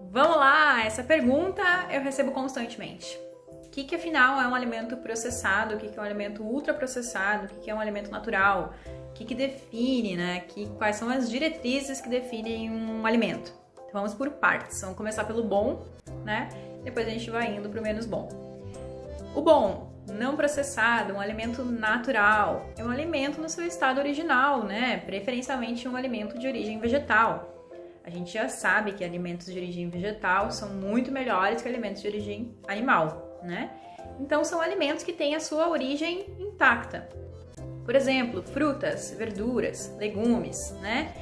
Vamos lá, essa pergunta eu recebo constantemente. O que afinal é um alimento processado? O que é um alimento ultraprocessado? O que é um alimento natural? O que define, né? Quais são as diretrizes que definem um alimento? Então vamos por partes. Vamos começar pelo bom, né? Depois a gente vai indo para o menos bom. O bom, não processado, um alimento natural, é um alimento no seu estado original, né? Preferencialmente um alimento de origem vegetal. A gente já sabe que alimentos de origem vegetal são muito melhores que alimentos de origem animal, né? Então são alimentos que têm a sua origem intacta. Por exemplo, frutas, verduras, legumes, né?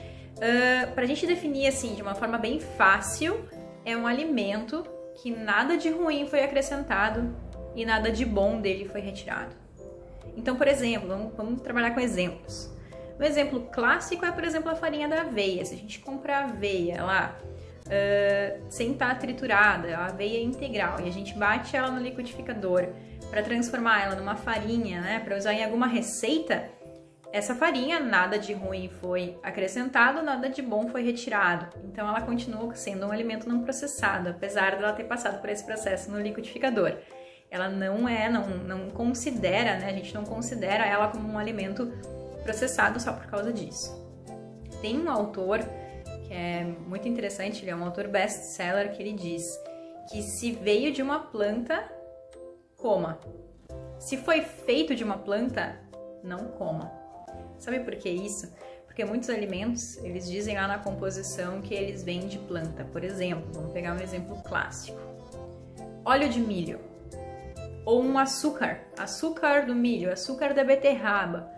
Para a gente definir assim de uma forma bem fácil, é um alimento que nada de ruim foi acrescentado e nada de bom dele foi retirado. Então, por exemplo, vamos trabalhar com exemplos. Um exemplo clássico é, por exemplo, a farinha da aveia. Se a gente comprar aveia lá, sem estar triturada, a aveia integral, e a gente bate ela no liquidificador para transformar ela numa farinha, né, para usar em alguma receita, essa farinha, nada de ruim foi acrescentado, nada de bom foi retirado. Então ela continua sendo um alimento não processado, apesar dela ter passado por esse processo no liquidificador. Ela não considera, né, a gente não considera ela como um alimento processado só por causa disso. Tem um autor que é muito interessante, ele é um autor best-seller, que ele diz que se veio de uma planta, coma. Se foi feito de uma planta, não coma. Sabe por que isso? Porque muitos alimentos, eles dizem lá na composição que eles vêm de planta. Por exemplo, vamos pegar um exemplo clássico. Óleo de milho. Ou um açúcar do milho, açúcar da beterraba.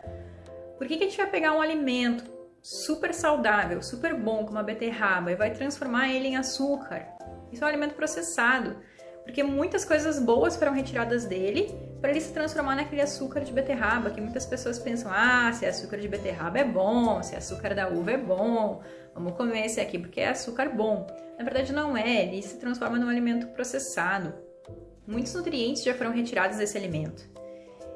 Por que a gente vai pegar um alimento super saudável, super bom, como a beterraba, e vai transformar ele em açúcar? Isso é um alimento processado, porque muitas coisas boas foram retiradas dele para ele se transformar naquele açúcar de beterraba, que muitas pessoas pensam, se é açúcar de beterraba é bom, se é açúcar da uva é bom, vamos comer esse aqui porque é açúcar bom. Na verdade não é, ele se transforma num alimento processado. Muitos nutrientes já foram retirados desse alimento.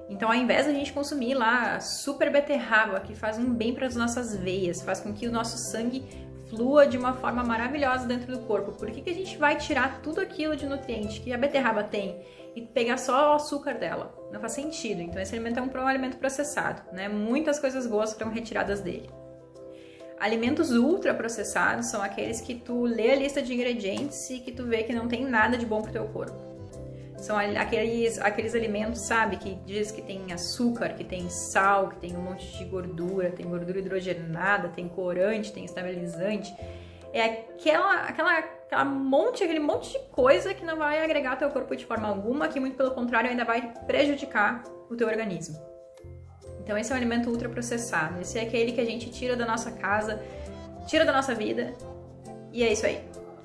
Então, ao invés de a gente consumir lá super beterraba, que faz um bem para as nossas veias, faz com que o nosso sangue flua de uma forma maravilhosa dentro do corpo, por que a gente vai tirar tudo aquilo de nutriente que a beterraba tem e pegar só o açúcar dela? Não faz sentido. Então, esse alimento é um alimento processado, né? Muitas coisas boas foram retiradas dele. Alimentos ultraprocessados são aqueles que tu lê a lista de ingredientes e que tu vê que não tem nada de bom pro teu corpo. São aqueles alimentos, sabe, que diz que tem açúcar, que tem sal, que tem um monte de gordura, tem gordura hidrogenada, tem corante, tem estabilizante. É aquele monte de coisa que não vai agregar ao teu corpo de forma alguma, que muito pelo contrário ainda vai prejudicar o teu organismo. Então esse é um alimento ultraprocessado, esse é aquele que a gente tira da nossa casa, tira da nossa vida, e é isso aí,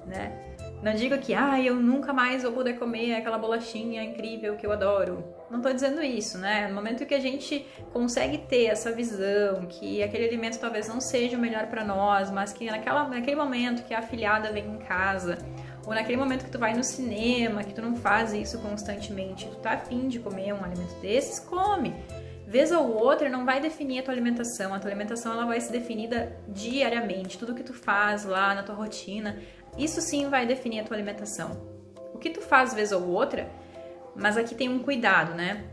né? Não digo que, eu nunca mais vou poder comer aquela bolachinha incrível que eu adoro. Não tô dizendo isso, né? No momento que a gente consegue ter essa visão, que aquele alimento talvez não seja o melhor para nós, mas que naquele momento que a afilhada vem em casa, ou naquele momento que tu vai no cinema, que tu não faz isso constantemente, tu tá afim de comer um alimento desses, come. Vez ou outra não vai definir a tua alimentação ela vai ser definida diariamente, tudo que tu faz lá na tua rotina, isso sim vai definir a tua alimentação. O que tu faz vez ou outra, mas aqui tem um cuidado, né?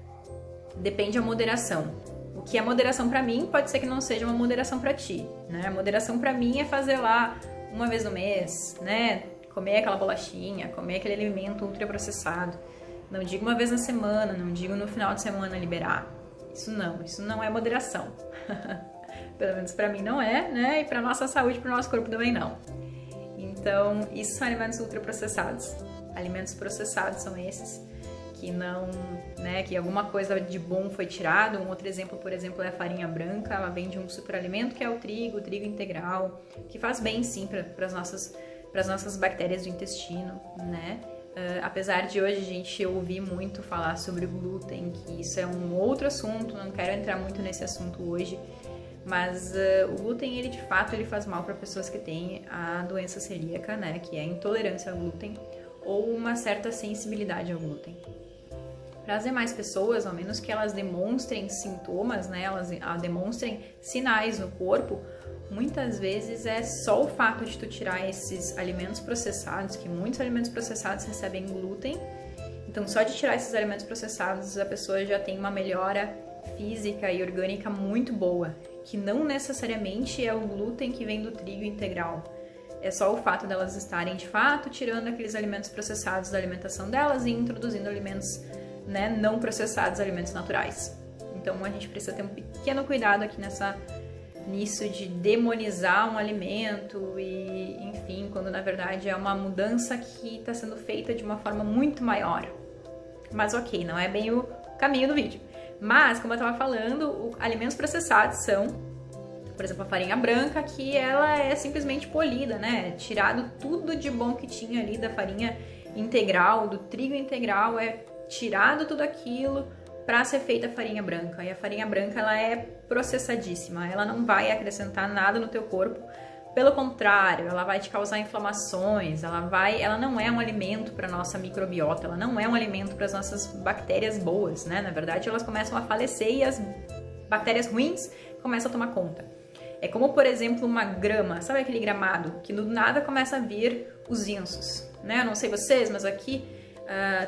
Depende da moderação. O que é moderação pra mim pode ser que não seja uma moderação pra ti, né? A moderação pra mim é fazer lá uma vez no mês, né? Comer aquela bolachinha, comer aquele alimento ultraprocessado. Não digo uma vez na semana, não digo no final de semana liberar. Isso não é moderação. Pelo menos pra mim não é, né? E pra nossa saúde, pro nosso corpo também não. Então, isso são alimentos ultraprocessados. Alimentos processados são esses que não, né, que alguma coisa de bom foi tirado. Um outro exemplo, por exemplo, é a farinha branca. Ela vem de um superalimento que é o trigo integral, que faz bem sim para as nossas bactérias do intestino, né? Apesar de hoje a gente ouvir muito falar sobre o glúten, que isso é um outro assunto, não quero entrar muito nesse assunto hoje, mas o glúten, ele de fato ele faz mal para pessoas que têm a doença celíaca, né, que é a intolerância ao glúten ou uma certa sensibilidade ao glúten. Para as demais pessoas, ao menos que elas demonstrem sintomas, né, elas demonstrem sinais no corpo, muitas vezes é só o fato de tu tirar esses alimentos processados, que muitos alimentos processados recebem glúten. Então, só de tirar esses alimentos processados, a pessoa já tem uma melhora física e orgânica muito boa, que não necessariamente é o glúten que vem do trigo integral. É só o fato delas estarem, de fato, tirando aqueles alimentos processados da alimentação delas e introduzindo alimentos, né, não processados, alimentos naturais. Então, a gente precisa ter um pequeno cuidado aqui nisso de demonizar um alimento e, enfim, quando na verdade é uma mudança que está sendo feita de uma forma muito maior. Mas ok, não é bem o caminho do vídeo. Mas, como eu estava falando, alimentos processados são, por exemplo, a farinha branca, que ela é simplesmente polida, né? Tirado tudo de bom que tinha ali da farinha integral, do trigo integral, é tirado tudo aquilo para ser feita a farinha branca. E a farinha branca, ela é processadíssima, ela não vai acrescentar nada no teu corpo. Pelo contrário, ela vai te causar inflamações, ela não é um alimento para nossa microbiota, ela não é um alimento para as nossas bactérias boas, né? Na verdade, elas começam a falecer e as bactérias ruins começam a tomar conta. É como, por exemplo, uma grama, sabe aquele gramado que do nada começa a vir os insos, né? Eu não sei vocês, mas aqui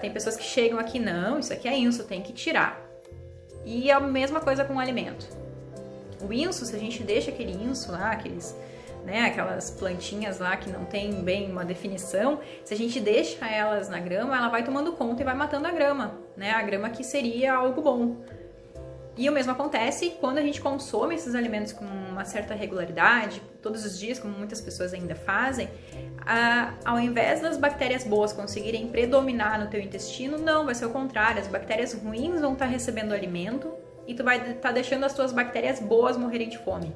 tem pessoas que chegam aqui, não, isso aqui é inso, tem que tirar. E é a mesma coisa com o alimento. O inso, se a gente deixa aquele inso lá, aquelas plantinhas lá que não tem bem uma definição, se a gente deixa elas na grama, ela vai tomando conta e vai matando a grama, né? A grama que seria algo bom. E o mesmo acontece quando a gente consome esses alimentos com uma certa regularidade, todos os dias, como muitas pessoas ainda fazem, ao invés das bactérias boas conseguirem predominar no teu intestino, não, vai ser o contrário, as bactérias ruins vão estar recebendo alimento e tu vai estar deixando as tuas bactérias boas morrerem de fome.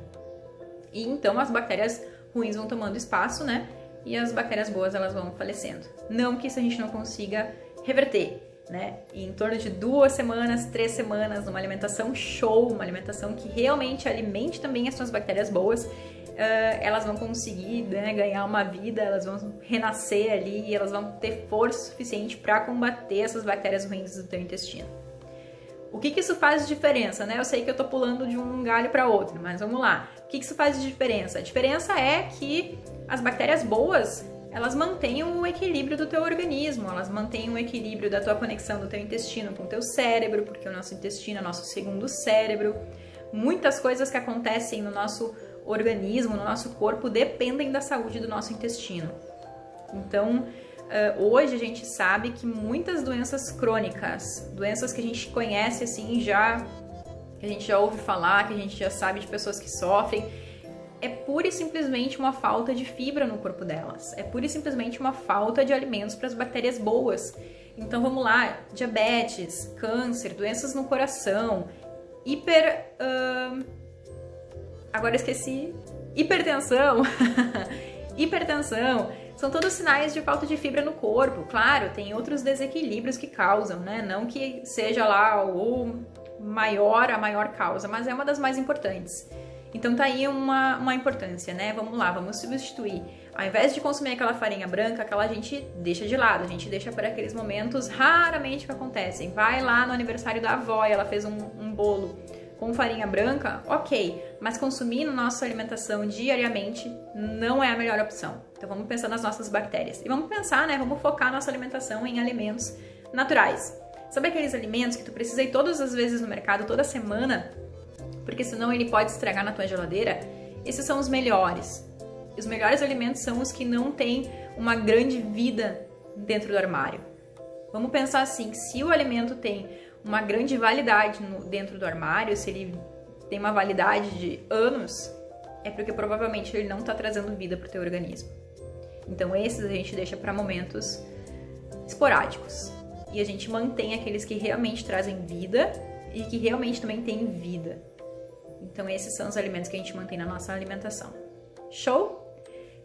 E então as bactérias ruins vão tomando espaço, né? E as bactérias boas, elas vão falecendo. Não que isso a gente não consiga reverter, né? E em torno de 2 semanas, 3 semanas, numa alimentação show, uma alimentação que realmente alimente também as suas bactérias boas, elas vão conseguir, né, ganhar uma vida, elas vão renascer ali e elas vão ter força suficiente para combater essas bactérias ruins do teu intestino. O que isso faz de diferença, né? Eu sei que eu tô pulando de um galho para outro, mas vamos lá. O que isso faz de diferença? A diferença é que as bactérias boas, elas mantêm o equilíbrio do teu organismo, elas mantêm o equilíbrio da tua conexão do teu intestino com o teu cérebro, porque o nosso intestino é o nosso segundo cérebro. Muitas coisas que acontecem no nosso organismo, no nosso corpo, dependem da saúde do nosso intestino. Então, hoje a gente sabe que muitas doenças crônicas, doenças que a gente conhece assim que a gente já ouve falar, que a gente já sabe de pessoas que sofrem, é pura e simplesmente uma falta de fibra no corpo delas. É pura e simplesmente uma falta de alimentos para as bactérias boas. Então vamos lá, diabetes, câncer, doenças no coração, agora esqueci, hipertensão, hipertensão, são todos sinais de falta de fibra no corpo. Claro, tem outros desequilíbrios que causam, né? Não que seja lá a maior causa, mas é uma das mais importantes. Então tá aí uma importância, né? Vamos lá, vamos substituir. Ao invés de consumir aquela farinha branca, aquela a gente deixa de lado, a gente deixa para aqueles momentos raramente que acontecem. Vai lá no aniversário da avó e ela fez um bolo com farinha branca, ok, mas consumir na nossa alimentação diariamente não é a melhor opção. Então vamos pensar nas nossas bactérias. E vamos pensar, né? Vamos focar nossa alimentação em alimentos naturais. Sabe aqueles alimentos que tu precisa ir todas as vezes no mercado, toda semana, porque senão ele pode estragar na tua geladeira? Esses são os melhores. Os melhores alimentos são os que não têm uma grande vida dentro do armário. Vamos pensar assim, se o alimento tem uma grande validade dentro do armário, se ele tem uma validade de anos, é porque provavelmente ele não está trazendo vida para o teu organismo. Então esses a gente deixa para momentos esporádicos. E a gente mantém aqueles que realmente trazem vida e que realmente também têm vida. Então esses são os alimentos que a gente mantém na nossa alimentação. Show?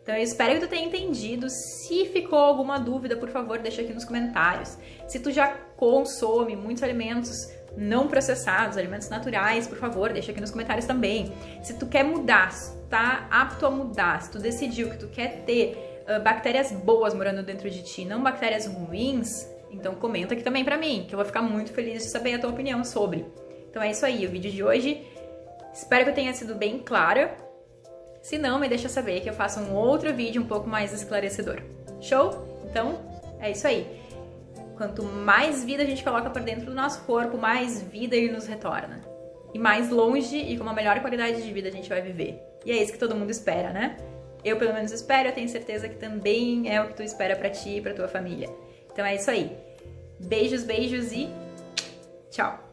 Então eu espero que tu tenha entendido. Se ficou alguma dúvida, por favor, deixa aqui nos comentários. Se tu já consome muitos alimentos não processados, alimentos naturais, por favor, deixa aqui nos comentários também. Se tu quer mudar, se tu tá apto a mudar, se tu decidiu que tu quer ter bactérias boas morando dentro de ti, não bactérias ruins, Então comenta aqui também pra mim, que eu vou ficar muito feliz de saber a tua opinião sobre. Então é isso aí, o vídeo de hoje. Espero que eu tenha sido bem clara. Se não, me deixa saber que eu faço um outro vídeo um pouco mais esclarecedor. Show? Então, é isso aí. Quanto mais vida a gente coloca para dentro do nosso corpo, mais vida ele nos retorna. E mais longe e com uma melhor qualidade de vida a gente vai viver. E é isso que todo mundo espera, né? Eu pelo menos espero, eu tenho certeza que também é o que tu espera pra ti e pra tua família. Então é isso aí. Beijos, beijos e tchau!